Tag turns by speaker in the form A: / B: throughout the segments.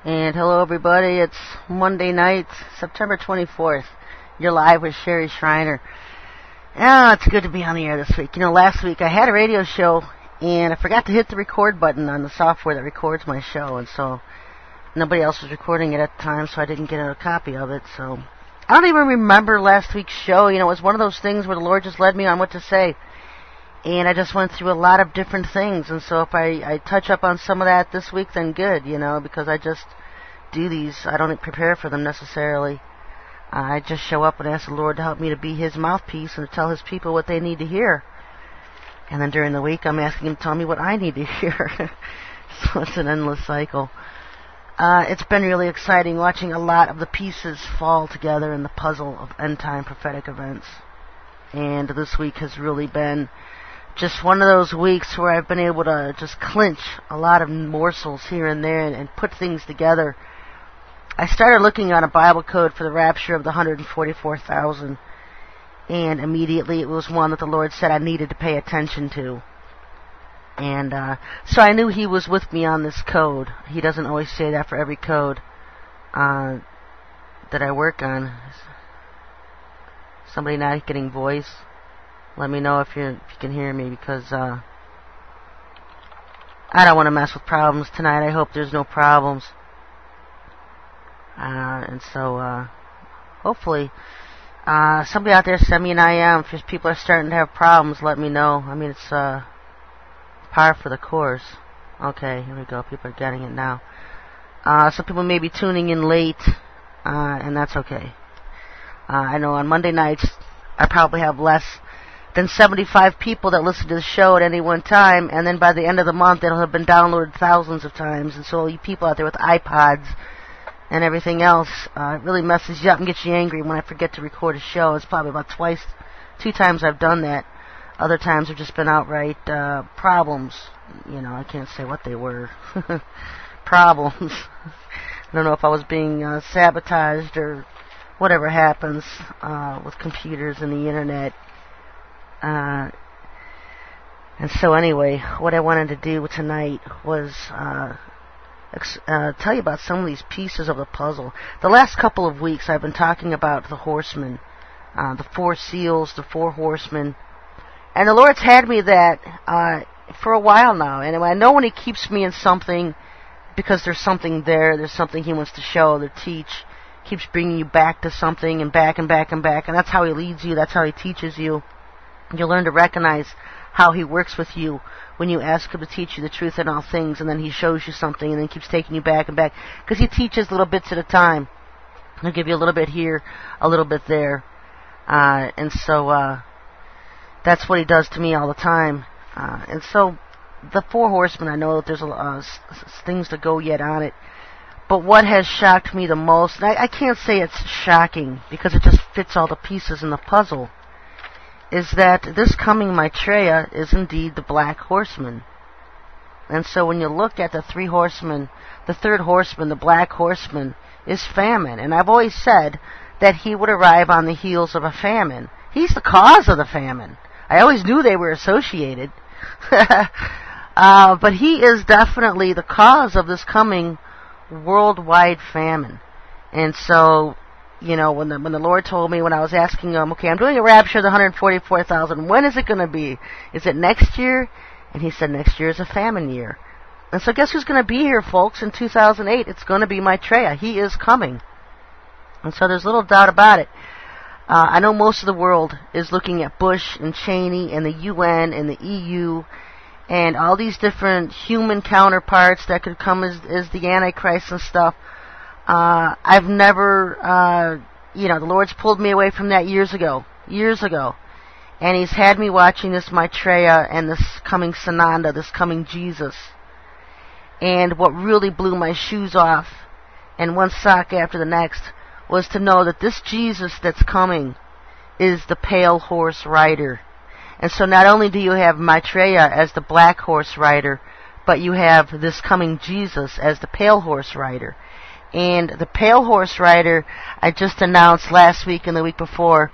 A: And hello, everybody. It's Monday night, September 24th. You're live with Sherry Shriner. It's good to be on the air this week. Last week I had a radio show, and I forgot to hit the record button on the software that records my show, and so nobody else was recording it at the time, so I didn't get a copy of it. So I don't even remember last week's show. It was one of those things where the Lord just led me on what to say. And I just went through a lot of different things, and so if I touch up on some of that this week, then good, because I just do these. I don't prepare for them necessarily. I just show up and ask the Lord to help me to be His mouthpiece and to tell His people what they need to hear. And then during the week, I'm asking Him to tell me what I need to hear. So it's an endless cycle. It's been really exciting watching a lot of the pieces fall together in the puzzle of end-time prophetic events. And this week has really been just one of those weeks where I've been able to just clinch a lot of morsels here and there and put things together. I started looking on a Bible code for the rapture of the 144,000, and immediately it was one that the Lord said I needed to pay attention to. And so I knew He was with me on this code. He doesn't always say that for every code that I work on. Somebody not getting voice? Let me know if you can hear me, because I don't want to mess with problems tonight. I hope there's no problems. And so hopefully somebody out there send me an IM. If people are starting to have problems, let me know. It's par for the course. Okay, here we go. People are getting it now. Some people may be tuning in late, and that's okay. I know on Monday nights I probably have less than 75 people that listen to the show at any one time, and then by the end of the month it'll have been downloaded thousands of times. And so you people out there with iPods and everything else, it really messes you up and gets you angry when I forget to record a show. It's probably about two times I've done that. Other times have just been outright problems. I can't say what they were. Problems. I don't know if I was being sabotaged or whatever happens with computers and the internet. And so anyway, what I wanted to do tonight was tell you about some of these pieces of the puzzle. The last couple of weeks I've been talking about the Horseman, the 4 seals, the 4 horsemen. And the Lord's had me that for a while now. And I know when He keeps me in something, because there's something there, there's something He wants to show or teach, keeps bringing you back to something and back and back and back. And that's how He leads you. That's how He teaches you. You'll learn to recognize how He works with you when you ask Him to teach you the truth in all things, and then He shows you something and then keeps taking you back and back. Because He teaches little bits at a time. He'll give you a little bit here, a little bit there. And so that's what He does to me all the time. And so the 4 horsemen, I know that there's things to go yet on it. But what has shocked me the most, and I can't say it's shocking because it just fits all the pieces in the puzzle, is that this coming Maitreya is indeed the black horseman. And so when you look at the 3 horsemen, the 3rd horseman, the black horseman, is famine. And I've always said that he would arrive on the heels of a famine. He's the cause of the famine. I always knew they were associated. But he is definitely the cause of this coming worldwide famine. And so, when the Lord told me, when I was asking Him, okay, I'm doing a rapture of the 144,000, when is it going to be? Is it next year? And He said next year is a famine year. And so guess who's going to be here, folks, in 2008? It's going to be Maitreya. He is coming. And so there's little doubt about it. I know most of the world is looking at Bush and Cheney and the UN and the EU and all these different human counterparts that could come as the Antichrist and stuff. I've never, the Lord's pulled me away from that years ago. And He's had me watching this Maitreya and this coming Sananda, this coming Jesus. And what really blew my shoes off, and one sock after the next, was to know that this Jesus that's coming is the pale horse rider. And so not only do you have Maitreya as the black horse rider, but you have this coming Jesus as the pale horse rider. And the pale horse rider, I just announced last week and the week before,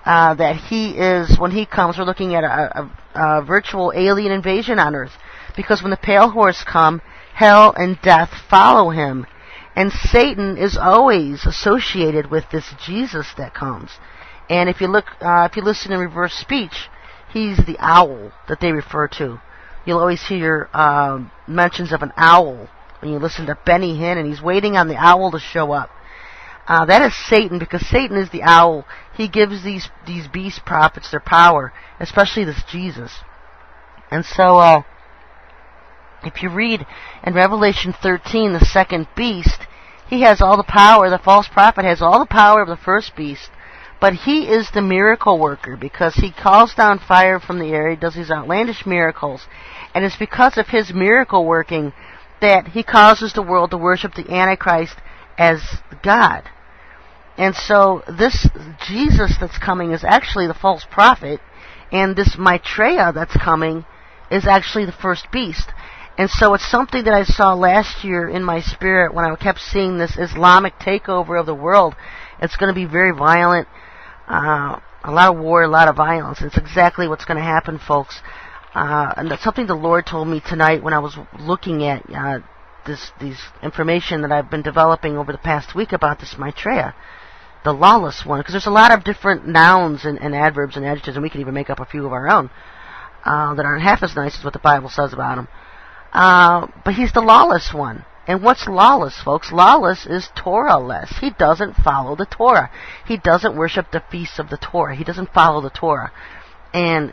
A: that he is, when he comes, we're looking at a virtual alien invasion on Earth. Because when the pale horse come, hell and death follow him. And Satan is always associated with this Jesus that comes. And if you listen in reverse speech, he's the owl that they refer to. You'll always hear mentions of an owl when you listen to Benny Hinn, and he's waiting on the owl to show up. That is Satan, because Satan is the owl. He gives these beast prophets their power, especially this Jesus. And so, if you read in Revelation 13, the second beast, he has all the power. The false prophet has all the power of the first beast, but he is the miracle worker, because he calls down fire from the air. He does these outlandish miracles, and it's because of his miracle working that he causes the world to worship the Antichrist as God. And so this Jesus that's coming is actually the false prophet, and this Maitreya that's coming is actually the first beast. And so it's something that I saw last year in my spirit when I kept seeing this Islamic takeover of the world. It's going to be very violent, a lot of war, a lot of violence. It's exactly what's going to happen, folks. And that's something the Lord told me tonight when I was looking at these information that I've been developing over the past week about this Maitreya, the lawless one, because there's a lot of different nouns and adverbs and adjectives, and we can even make up a few of our own that aren't half as nice as what the Bible says about him. But he's the lawless one. And what's lawless, folks? Lawless is Torah-less. He doesn't follow the Torah. He doesn't worship the feasts of the Torah. He doesn't follow the Torah. And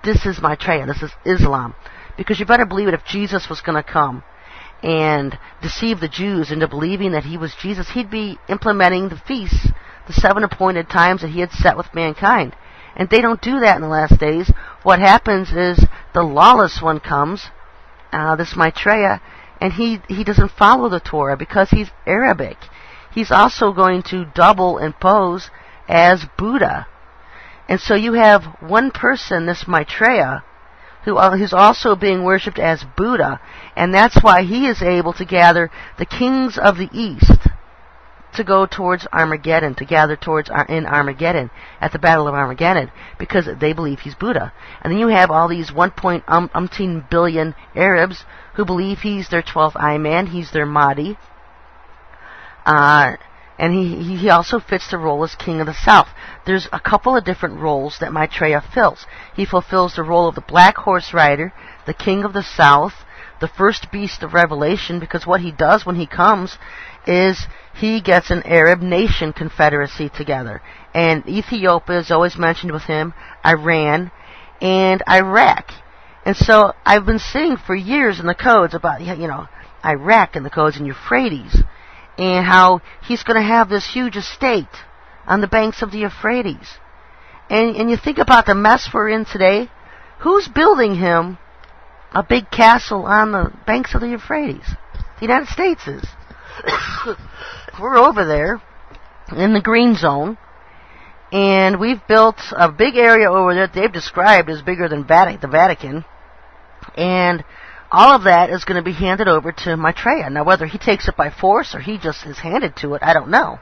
A: this is Maitreya. This is Islam. Because you better believe it, if Jesus was going to come and deceive the Jews into believing that he was Jesus, he'd be implementing the feasts, the 7 appointed times that he had set with mankind. And they don't do that in the last days. What happens is the lawless one comes, this Maitreya, and he doesn't follow the Torah because he's Arabic. He's also going to double and pose as Buddha. And so you have one person, this Maitreya, who's also being worshipped as Buddha, and that's why he is able to gather the kings of the East to go towards Armageddon, to gather in Armageddon, at the Battle of Armageddon, because they believe he's Buddha. And then you have all these 1.umpteen billion Arabs who believe he's their 12th eye man, he's their Mahdi, and he also fits the role as King of the South. There's a couple of different roles that Maitreya fills. He fulfills the role of the Black Horse Rider, the King of the South, the first beast of Revelation, because what he does when he comes is he gets an Arab nation confederacy together. And Ethiopia is always mentioned with him, Iran, and Iraq. And so I've been seeing for years in the codes about, Iraq and the codes in Euphrates, and how he's going to have this huge estate on the banks of the Euphrates. And you think about the mess we're in today. Who's building him a big castle on the banks of the Euphrates? The United States is. We're over there in the green zone, and we've built a big area over there that they've described as bigger than the Vatican, and all of that is going to be handed over to Maitreya. Now, whether he takes it by force or he just is handed to it, I don't know.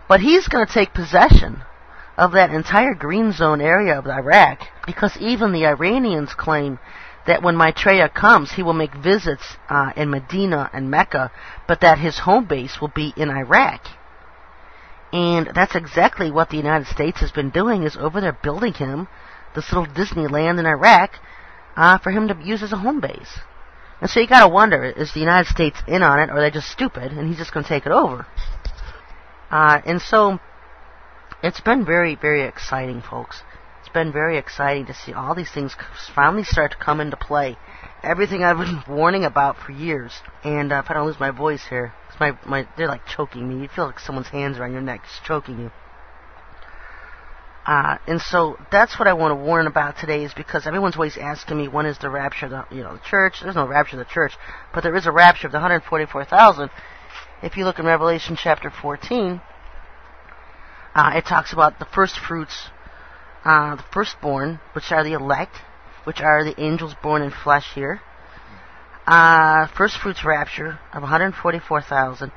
A: But he's going to take possession of that entire green zone area of Iraq, because even the Iranians claim that when Maitreya comes, he will make visits in Medina and Mecca, but that his home base will be in Iraq. And that's exactly what the United States has been doing, is over there building him this little Disneyland in Iraq for him to use as a home base. And so you got to wonder, is the United States in on it, or are they just stupid, and he's just going to take it over? And so it's been very, very exciting, folks. It's been very exciting to see all these things finally start to come into play. Everything I've been warning about for years. And if I don't lose my voice here, they're like choking me. You feel like someone's hands around your neck just choking you. And so that's what I want to warn about today, is because everyone's always asking me, when is the rapture of the church? There's no rapture of the church, but there is a rapture of the 144,000. If you look in Revelation chapter 14, it talks about the first fruits, the firstborn, which are the elect, which are the angels born in flesh here. First fruits rapture of 144,000.